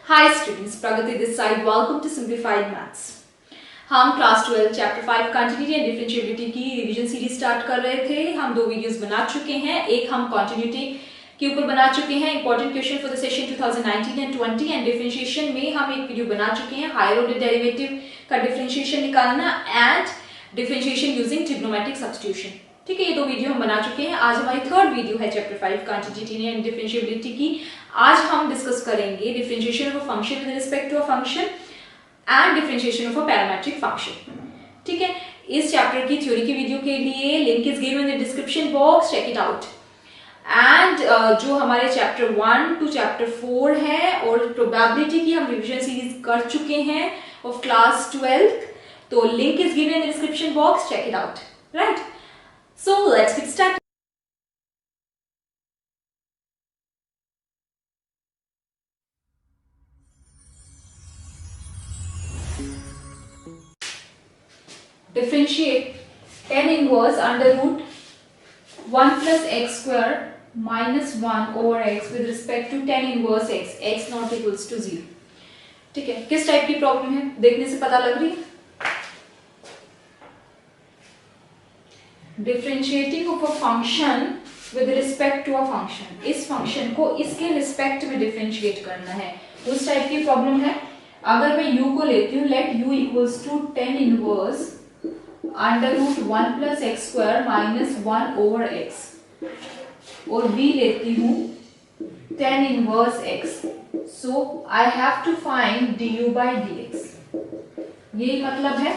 Hi students, Pragati this side. Welcome to Simplified Maths. हम class 12 chapter 5 continuity and differentiability की revision series start कर रहे थे। हम दो वीडियोस बना चुके हैं। एक हम कंटिन्यूटी के ऊपर बना चुके हैं, important question for the session 2019 and 20, and differentiation में हम एक वीडियो बना चुके हैं, हायर ऑर्डर डेरिवेटिव का डिफरेंशिएशन निकालना and differentiation using trigonometric substitution. ठीक है, ये दो वीडियो हम बना चुके हैं। आज हमारी थर्ड वीडियो है चैप्टर 5 कंटिन्यूटी एंड डिफरेंशिएबिलिटी की। आज हम डिस्कस करेंगे differentiation of a function with respect to a function and differentiation of a parametric function. ठीक है, इस चैप्टर की थ्योरी की वीडियो के लिए link is given in the description box, check it out. And जो हमारे चैप्टर 1 टू चैप्टर 4 है और प्रोबेबिलिटी की हम रिवीजन सीरीज कर चुके हैं ऑफ क्लास 12, तो link is given in the description box, check it out. Right, so let's get started. Differentiate tan inverse under root 1 plus x square minus 1 over x with respect to tan inverse x, x not equals to 0. ठीक है, किस type की problem है देखने से पता लग रही है। Differentiating of a function with respect to a function, इस फंक्शन को इसके रिस्पेक्ट में डिफरेंशिएट करना है, उस टाइप की प्रॉब्लम है। अगर मैं u को लेती हूँ, let u equals to tan inverse under root 1 plus x square minus 1 over x, और v लेती हूँ tan inverse x, so I have to find du by dx। यही मतलब है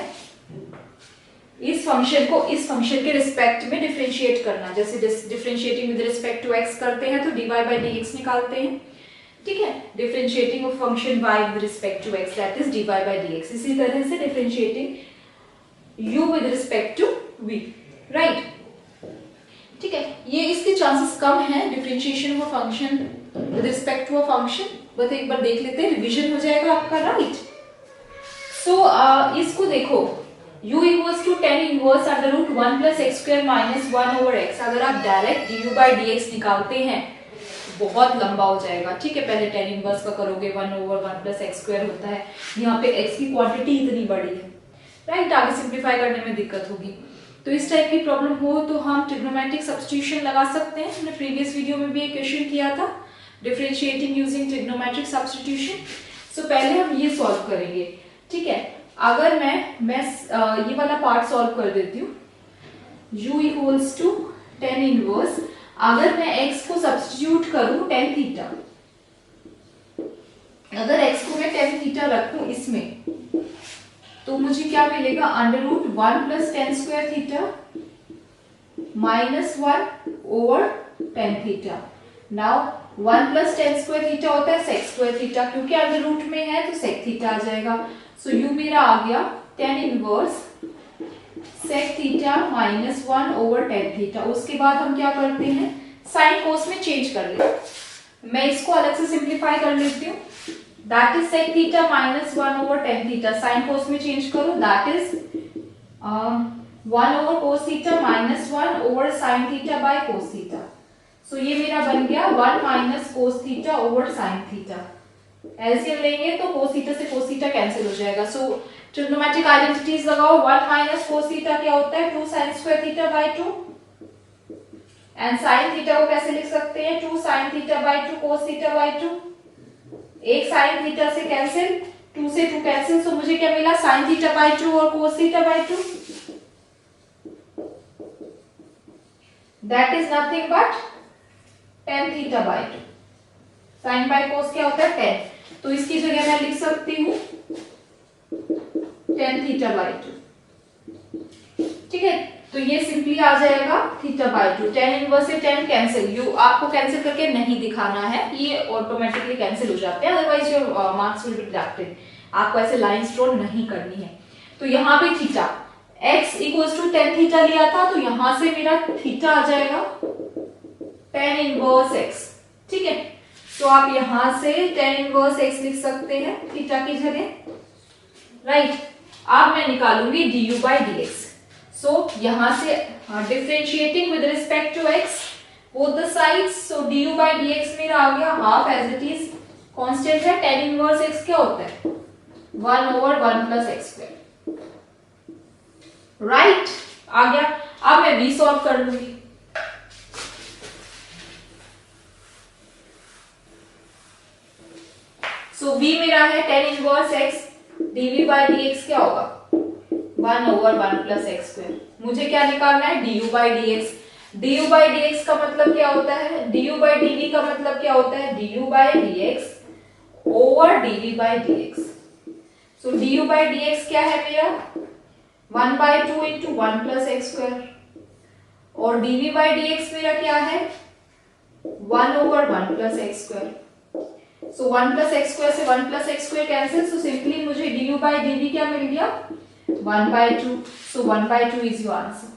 इस फंक्शन को इस फंक्शन के रिस्पेक्ट में डिफरेंशिएट करना। जैसे differentiating with respect to x करते हैं तो dy by dx निकालते हैं। ठीक है, differentiating of function y with respect to x, that is dy by dx। इसी तरह से differentiating u with respect to v, right. ठीक है, ये इसके चांसेस कम हैं differentiation of function with respect to a function, बस एक बार देख लेते हैं, रिवीजन हो जाएगा आपका, राइट। सो इसको देखो, u equals to tan inverse under root 1 plus x square minus 1 over x। अगर आप डायरेक्ट du by dx निकालते हैं बहुत लंबा हो जाएगा। ठीक है, पहले tan इनवर्स का करोगे, 1 ओवर 1 प्लस एक्स स्क्वायर होता है, यहाँ पे x की क्वांटिटी इतनी बड़ी है, राइट, आगे सिंप्लीफाई करने में दिक्कत होगी। तो इस टाइप की प्रॉब्लम हो तो हम ट्रिग्नोमेट्रिक सब्स्टिट्यूशन लगा सकते हैं। हमने प्रीवियस वीडियो में भी एक क्वेश्चन किया था, डिफरेंशिएटिंग यूजिंग ट्रिग्नोमेट्रिक सब्स्टिट्यूशन। सो पहले हम ये सॉल्व करेंगे। ठीक है, अगर मैं ये वाला पार्ट सॉल्व कर देती हूँ, u equals to tan inverse, अगर मैं x को सब्स्टिट्यूट करूं tan थीटा, अगर x को मैं tan थीटा रखूं इसमें, तो मुझे क्या मिलेगा, under root 1 plus tan square theta minus 1 over tan theta. Now 1 plus tan square theta होता है sec स्क्वायर थीटा, क्योंकि अंडर रूट में है तो sec थीटा आ जाएगा। सो u मेरा आ गया tan inverse sec theta minus 1 over tan theta. उसके बाद हम क्या करते हैं, साइन कोस में चेंज कर लेते हैं। मैं इसको अलग से सिंप्लीफाई कर लेती हूँ, that is sec theta minus 1 over tan theta. Sine cos में चेंज करो, that is 1 over cos theta minus 1 over sin theta by cos theta. So ये मेरा बन गया 1 minus cos theta over sin theta. LCM लेंगे तो cos theta से cos theta cancel हो जाएगा। सो ट्रिग्नोमेट्रिक आइडेंटिटीज लगाओ, 1 माइनस cos थीटा क्या होता है, 2 sin square theta by 2, and sin theta को कैसे लिख सकते हैं, 2 sin theta by 2 cos theta by 2। एक sin थीटा से कैंसिल, 2 से 2 कैंसिल, सो मुझे क्या मिला, sin थीटा बाय 2 और cos theta by 2, that is nothing but tan theta by 2। sin by cos क्या होता है, tan, तो इसकी जगह मैं लिख सकती हूँ tan थीटा बाय 2। ठीक है, तो ये सिंपली आ जाएगा थीटा बाय 2। tan इनवर्स से tan कैंसिल, यू आपको कैंसिल करके नहीं दिखाना है, ये ऑटोमेटिकली कैंसिल हो जाते हैं, otherwise your marks will be deducted. आपको ऐसे लाइंस ड्रॉ नहीं करनी है। तो यहाँ पे theta x equals to tan theta लिया था, तो यहां से मेरा थीटा आ जाएगा tan इनवर्स x। ठीक है, तो आप यहां से tan इनवर्स x लिख सकते हैं थीटा की जगह, राइट। अब मैं निकालूंगी du by dx। सो यहां से differentiating with respect to x both the sides, so du by dx मेरा आ गया half as it is constant है tan इनवर्स x क्या होता है 1/1 प्लस एक्स स्क्वायर, राइट। आ गया। अब मैं v सॉल्व कर लूंगी। सो v मेरा है tan inverse x, dv by dx क्या होगा 1/1 प्लस एक्स स्क्वायर। मुझे क्या निकालना है du by dx। du by dx का मतलब क्या होता है, du बाई dv का मतलब क्या होता है du by dx over dv by dx। So du by dx क्या है मेरा 1/2 इंटू 1 प्लस एक्स स्क्वायर, और dv बाई dx मेरा क्या है 1/1 प्लस एक्स स्क्वायर। सो 1 प्लस एक्स स्क्वायर से 1 plus x square cancel, so simply मुझे du बाई dv क्या मिल गया 1/2। सो 1/2 इज योर आंसर।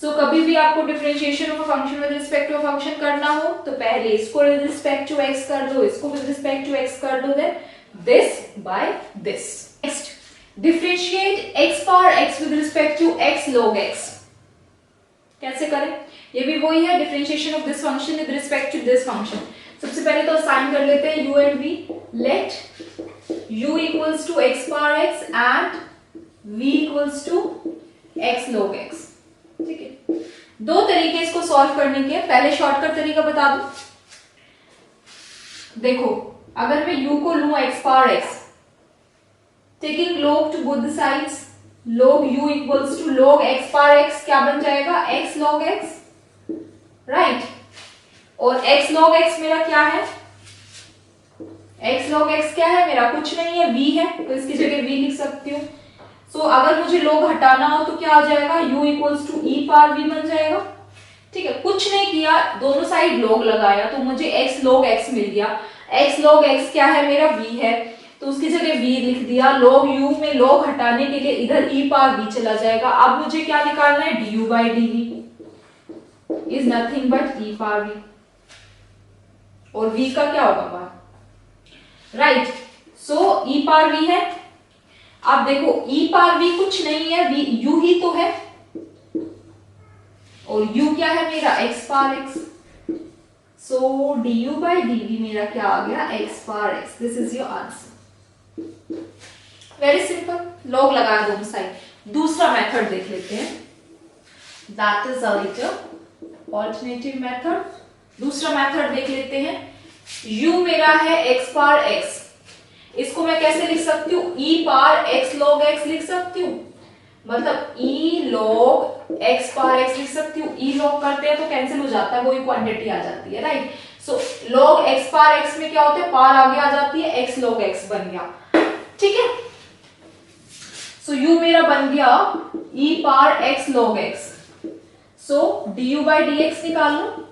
सो कभी भी आपको differentiation of a function with respect to a function करना हो तो पहले इसको विद रिस्पेक्ट टू x कर दो, इसको विद रिस्पेक्ट टू x कर दो, then this by this. Next, differentiate x power x with respect to x log x। कैसे करें, ये भी वही है differentiation of this function with respect to this function. सबसे पहले तो असाइन कर लेते हैं u and v। Let u equals to x power x and v equals to x log x। ठीक है, दो तरीके इसको सॉल्व करने के। पहले शॉर्टकट तरीका बता दूं। देखो, अगर मैं u को लूं x power x, taking log to both the sides, log u equals to log x power x क्या बन जाएगा x log x, राइट। और x log x मेरा क्या है, x log x क्या है मेरा, कुछ नहीं है v है, तो इसकी जगह v लिख सकती हूँ। सो अगर मुझे log हटाना हो तो क्या आ जाएगा u equals to e power v बन जाएगा। ठीक है, कुछ नहीं किया, दोनों साइड log लगाया तो मुझे x log x मिल गया। x log x क्या है मेरा v है, तो उसकी जगह v लिख दिया। log u में log हटाने के लिए इधर e पावर v चला जाएगा। अब मुझे क्या निकालना है du by dv is nothing but e power v, और v का क्या होगा राइट। सो e पावर v है। अब देखो e पावर v कुछ नहीं है, v u ही तो है, और u क्या है मेरा x power x। So du by dv मेरा क्या आ गया x power x। This is your answer. Very simple, log लगाया दोनों साइड। दूसरा मेथड देख लेते हैं, दैट इज ऑल्टरनेटिव मेथड। दूसरा मेथड देख लेते हैं। u मेरा है x पावर x, इसको मैं कैसे लिख सकती हूँ e power x log x लिख सकती हूँ, मतलब e log x power x लिख सकती हूँ। e log करते हैं तो कैंसिल हो जाता है, वही क्वांटिटी आ जाती है, राइट। सो log x पावर x में क्या होता है, पावर आगे आ जाती है, x log x बन गया। ठीक है, सो u मेरा बन गया e power x log x। So du by dx निकाल लो,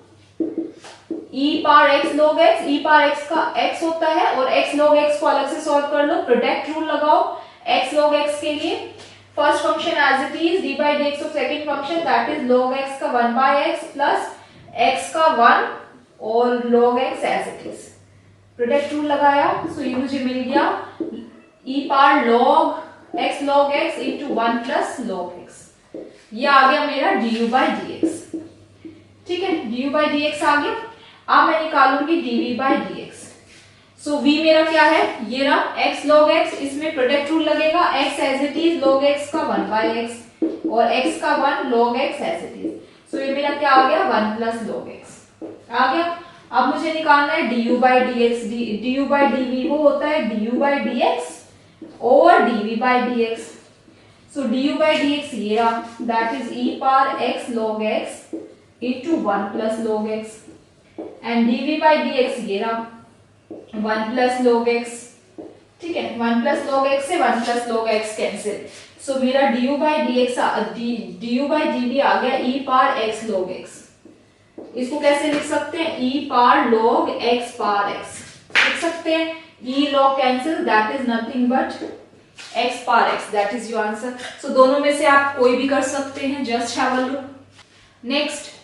e power x log x, e power x का x होता है, और x log x को अलग से सॉल्व कर लो। प्रोडक्ट रूल लगाओ x log x के लिए। First function as it is, d by dx of second function that is log x का 1 बाई x प्लस x का 1 और log x as it is. Product rule लगाया, so ये मुझे मिल गया e power log x log x into 1 plus log x। ये आ गया मेरा du बाई dx। ठीक है, du बाई dx आ गया। अब मैं निकालूंगी dv by dx। So v मेरा क्या है, ये रहा x log x, इसमें प्रोडक्ट रूल लगेगा, x as it is log x का 1 बाई x और x का 1 log x as it is. So ये मेरा क्या आ गया 1 प्लस log x आ गया। अब मुझे निकालना है du by dx। du by dv वो होता है du by dx over dv by dx। So du by dx ये रहा, that is e power x log x into 1 plus log x, and dv by dx ये रहा 1 plus log x। ठीक है, 1 plus log x से 1 plus log x cancel. So मेरा du by dx du by dv आ गया e power x log x। इसको कैसे लिख सकते हैं, e power log x power x लिख सकते हैं। e log cancel, that is nothing but x power x, that is your answer. So दोनों में से आप कोई भी कर सकते हैं, just have a look. Next,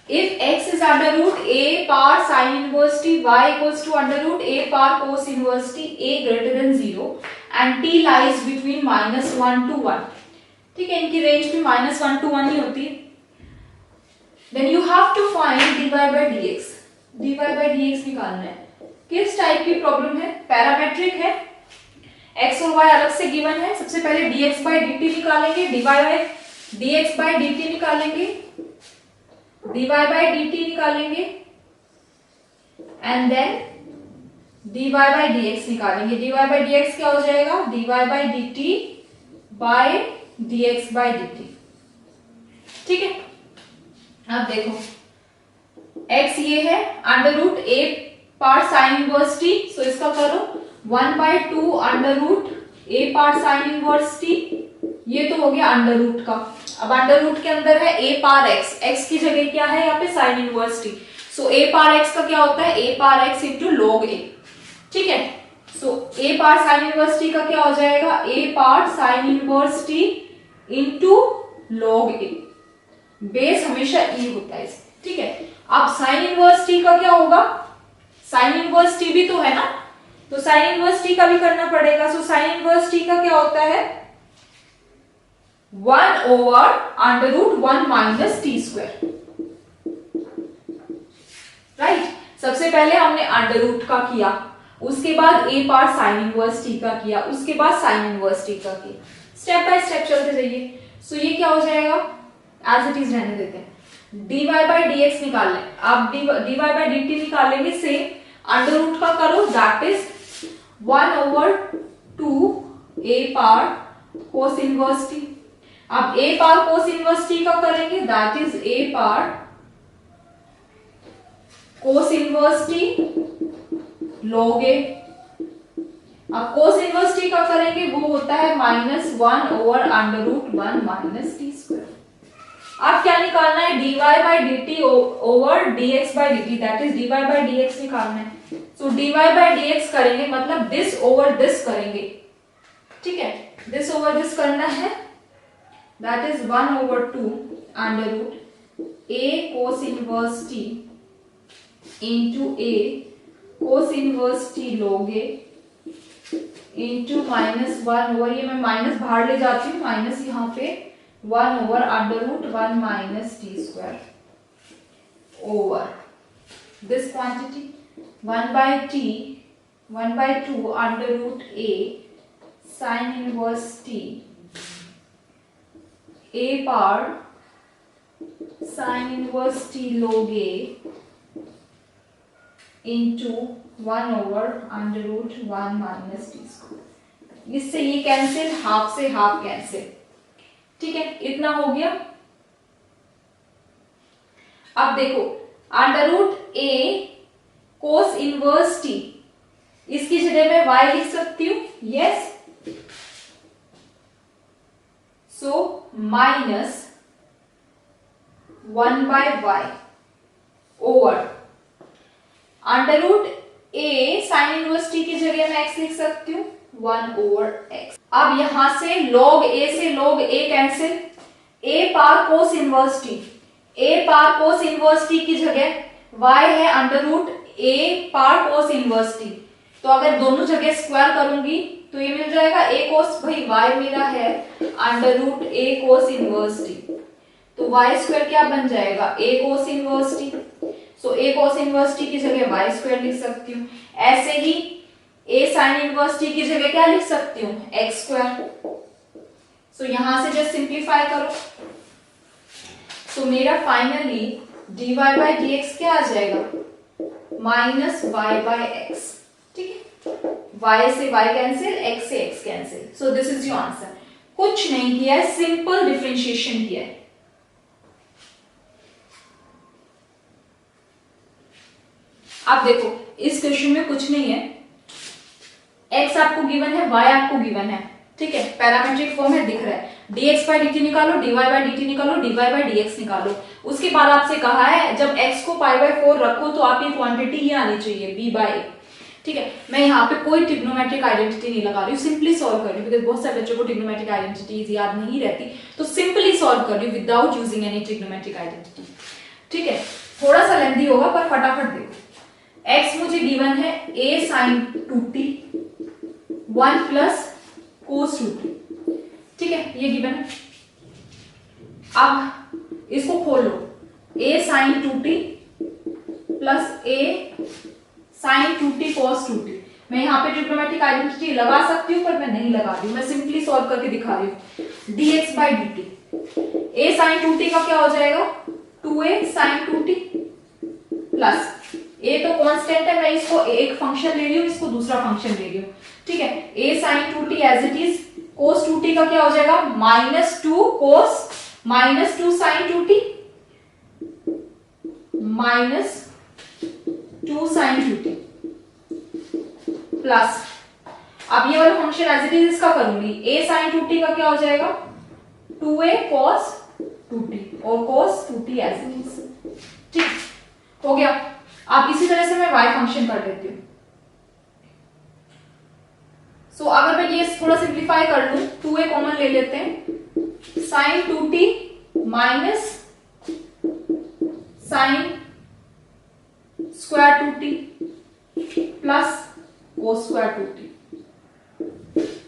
if x is under root a power sin inverse t, y equals to under root a power cos inverse t, a greater than 0 and t lies between -1 to 1। ठीक है, इनकी range भी -1 to 1 ही होती है। then you have to find dy by dx। dy by dx निकालना है। किस type की प्रॉब्लम है? पैरामेट्रिक है, एक्स और वाई अलग से गिवन है। सबसे पहले dx बाई dt निकालेंगे, dy by dx by dt निकालेंगे, dy बाई dt निकालेंगे and then dy by dx निकालेंगे। dy बाई dx क्या हो जाएगा? dy by dt by dx by dt। ठीक है, अब देखो x ये है under root a part sine inverse t, so इसका करो 1/2 under root a part sine inverse t, ये तो हो गया अंडर रूट का। अब अंडर रूट के अंदर है a पार x, x की जगह क्या है यहाँ पे? Sine inverse t, so a पार x का क्या होता है? a पार x इंटू log a। ठीक है, सो a पार साइन इनवर्स t का क्या हो जाएगा? a पार sine inverse t into log a। Base हमेशा e होता है इसमें। ठीक है, अब साइन इनवर्स t का क्या होगा? साइन इनवर्स t भी तो है ना, तो साइन इनवर्स t का भी करना पड़ेगा। सो साइन इनवर्स t का क्या होता है? 1 over under root 1 minus T square. Right, सबसे पहले हमने अंडर रूट का किया, उसके बाद a पार साइन इनवर्स t का किया, उसके बाद साइन इनवर्स t का किया। स्टेप बाय स्टेप चलते जाइए। सो ये क्या हो जाएगा? एज इट इज रहने देते हैं। dy बाई dx निकाल लें, आप dy बाई dt निकालेंगे, से अंडर रूट का करो, दैट इज 1 ओवर 2 a पार कोस इनवर्स t। अब a पार कोस इनवर्स t का करेंगे, दैट इज a पार cos inverse t log a। अब कोस इनवर्स t का करेंगे, वो होता है -1 over under root 1 minus T square. अब क्या निकालना है? dy by dt over dx by dt, that is dy by dx निकालना है। सो dy बाई dx करेंगे मतलब दिस ओवर दिस करेंगे। ठीक है, दिस ओवर दिस करना है, that is 1 over 2 under root a cos inverse t into a cos inverse t log a into -1 over, ये मैं माइनस बाहर ले जाती हूँ, माइनस यहाँ पे 1 over under root 1 minus T square over this quantity 1/2 under root a sine inverse t a पार sine inverse t log a into 1 over under root 1 minus T square. इससे ये कैंसिल, हाफ से half cancel. ठीक है, इतना हो गया। अब देखो under root a cos inverse t, इसकी जगह मैं y लिख सकती हूँ, yes. So -1/y over under root a sine inverse t की जगह मैं x लिख सकती हूँ, 1 ओवर x। अब यहां से log a से log a कैंसिल, a पार कोस इनवर्स t, a पार कोस इनवर्स t की जगह y है अंडर रूट a पार कोस इनवर्स t, तो अगर दोनों जगह स्क्वायर करूंगी तो ये मिल जाएगा a कोस, भाई y मेरा है under root a cos inverse t, तो y स्क्वायर क्या बन जाएगा? a cos inverse t। So a cos inverse t की जगह y स्क्वायर लिख सकती हूँ। ऐसे ही a साइन इनवर्स t की जगह क्या लिख सकती हूँ? x square. सो यहां से जस्ट सिंप्लीफाई करो, सो मेरा फाइनली dy बाई dx क्या आ जाएगा? -y by x। ठीक है, y से y कैंसिल, x से x cancel. So this is your answer. कुछ नहीं किया है, सिंपल डिफरेंशिएशन किया है। अब देखो इस क्वेश्चन में कुछ नहीं है, x आपको गिवन है, y आपको गिवन है। ठीक है, पैरामेट्रिक फॉर्म है, दिख रहा है। dx बाई dt निकालो, dy बाई dt निकालो, dy बाई dx निकालो। उसके बाद आपसे कहा है जब x को π/4 रखो तो आपकी क्वांटिटी ये आनी चाहिए b/a। ठीक है, मैं यहाँ पे कोई ट्रिग्नोमेट्रिक आइडेंटिटी नहीं लगा रही हूँ, सिंपली सॉल्व कर रही हूँ, बिकॉज बहुत सारे बच्चों को ट्रिग्नोमेट्रिक आइडेंटिटीज याद नहीं रहती, तो सिंपली सॉल्व कर रही हूँ without using any trigonometric identity. ठीक है, थोड़ा सा लेंथी होगा पर फटाफट देखो। x मुझे गिवन है a sine 2t 1 plus cos 2t। ठीक है, ये गिवन है। अब इसको खोल लो, a sine 2t plus a sin 2t cos 2t। मैं यहाँ पे ट्रिग्नोमेट्रिक आइडेंटिटी लगा सकती हूँ पर मैं नहीं लगा रही हूँ, मैं सिंपली सॉल्व करके दिखा रही हूँ। dx by dt, a sin 2t का क्या हो जाएगा 2a sin 2t plus a तो कांस्टेंट है, मैं इसको एक फंक्शन ले रही हूँ, इसको दूसरा फंक्शन ले रही हूँ, ठीक है। a sin 2t as it is, cos 2t का क्या हो जाएगा -2 cos -2 sin 2t -2 sin 2t plus, अब ये वाला फंक्शन एज इट इज इसका करूंगी, a sin 2t का क्या हो जाएगा 2a cos 2t और cos 2t as it is, ठीक हो गया। अब इसी तरह से मैं y फंक्शन कर लेती हूँ। सो अगर मैं ये थोड़ा सिंप्लीफाई कर लूं, 2a कॉमन ले लेते हैं, sin 2t minus sin square 2t plus cos square 2t,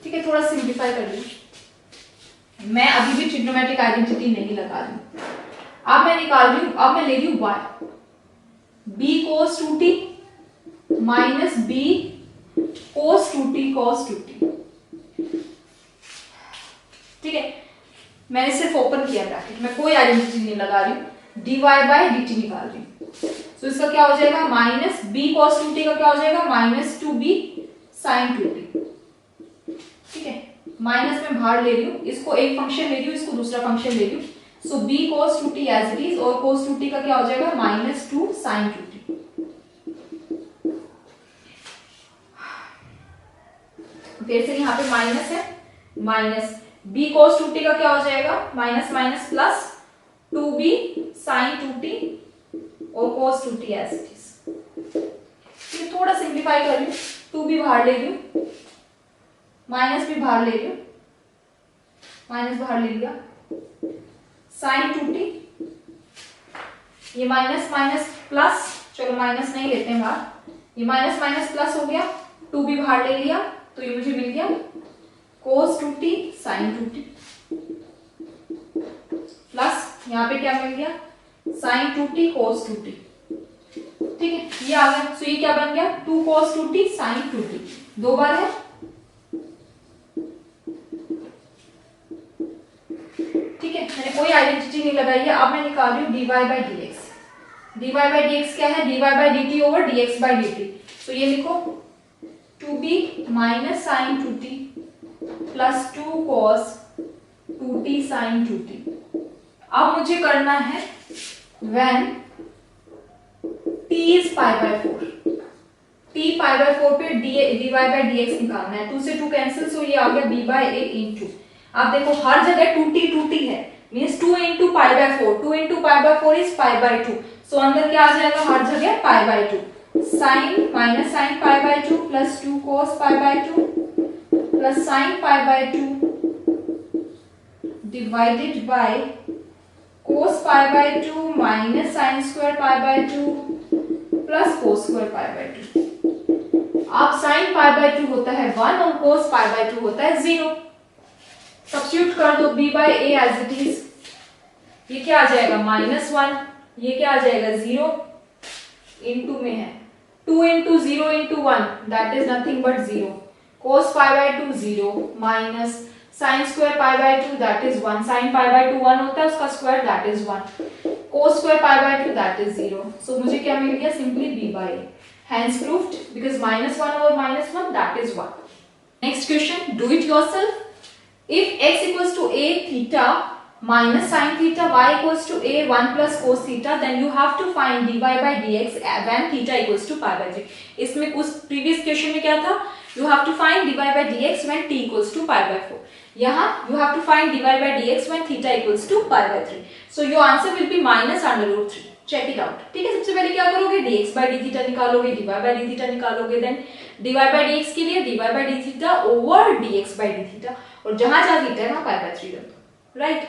ठीक है। थोड़ा सिंप्लीफाई कर लूं, मैं अभी भी ट्रिग्नोमेट्रिक आइडेंटिटी नहीं लगा रही हूं, अब मैं निकाल रही हूं, अब मैं ले रही हूं y, b cos 2t minus b cos 2t cos 2t, ठीक है। मैंने सिर्फ ओपन किया ब्रैकेट, मैं कोई आइडेंटिटी नहीं लगा रही हूँ, dy by dt निकाल रही हूँ। तो इसका क्या हो जाएगा माइनस b cos 2t का क्या हो जाएगा -2b sin 2t, ठीक है। माइनस में बाहर ले रही हूँ, इसको एक फंक्शन ले रही हूँ, इसको दूसरा फंक्शन ले रही हूँ। So b cos 2t as it is और cos 2t का क्या हो जाएगा -2 sin 2t। फिर से यहाँ पे माइनस है, माइनस b cos 2t का क्या हो जाएगा minus minus plus 2b sin 2t और cos 2t as it is. ये थोड़ा सिंप्लीफाई कर लूं, 2b बाहर ले रही हूं, माइनस भी बाहर ले रही हूं, माइनस बाहर ले लिया, sin 2t, ये माइनस माइनस प्लस, चलो माइनस नहीं लेते हैं बाहर, ये माइनस माइनस प्लस हो गया, 2b बाहर ले लिया तो ये मुझे मिल गया cos 2t sin 2t plus यहाँ पे क्या मिल गया sin 2t cos 2t, ठीक है। ये आ गया, सो ये क्या बन गया 2 cos 2t sin 2t, दो बार है, ठीक है। मैंने कोई आइडेंटिटी नहीं लगाई है। अब मैं निकाल रही हूँ dy by dx। dy by dx क्या है, dy by dt over dx by dt। तो ये लिखो 2b minus sin 2t plus 2 cos 2t sin 2t। अब मुझे करना है when t is pi by 4, t pi by 4 पे dy by dx निकालना है। 2 से 2 कैंसिल, सो ये आ गया b by a into, आप देखो हर जगह 2t है, means 2 into pi by 4, 2 into pi by 4 is pi by 2, सो अंदर क्या आ जाएगा हर जगह pi by 2, sin minus sin pi by 2 plus 2 cos pi by 2 plus sin pi by 2 divided by cos pi by 2 minus sin square pi by 2 plus cos square pi by 2। अब sin pi by 2 होता है 1 और cos pi by 2 होता है 0। Substitute कर दो b by a as it is, ये क्या आ जाएगा -1, ये क्या आ जाएगा 0, इनटू में है 2 into 0 into 1 that is nothing but 0, cos pi by 2 0 minus sin square pi by 2 that is 1, sin pi by 2 1 होता है उसका square that is 1, cos square pi by 2 that is 0। so मुझे क्या मिल गया simply b by a, hence proved because -1 over -1 that is 1। next question, do it yourself। if x equals to a theta minus sin theta, y equals to a 1 plus cos theta, then you have to find dy by dx when theta equals to pi by 3। इसमें उस previous question में क्या था, you have to find dy by dx when t equals to pi by 4, यहाँ you have to find dy by dx when theta equals to pi by 3, so your answer will be -√3। check it out, ठीक है। सबसे पहले क्या करोगे dx by d theta निकालोगे, dy by d theta निकालोगे, then dy by dx के लिए dy by d theta over dx by d theta, और जहां जहां थीटा है वहां pi by 3 रख दो, राइट।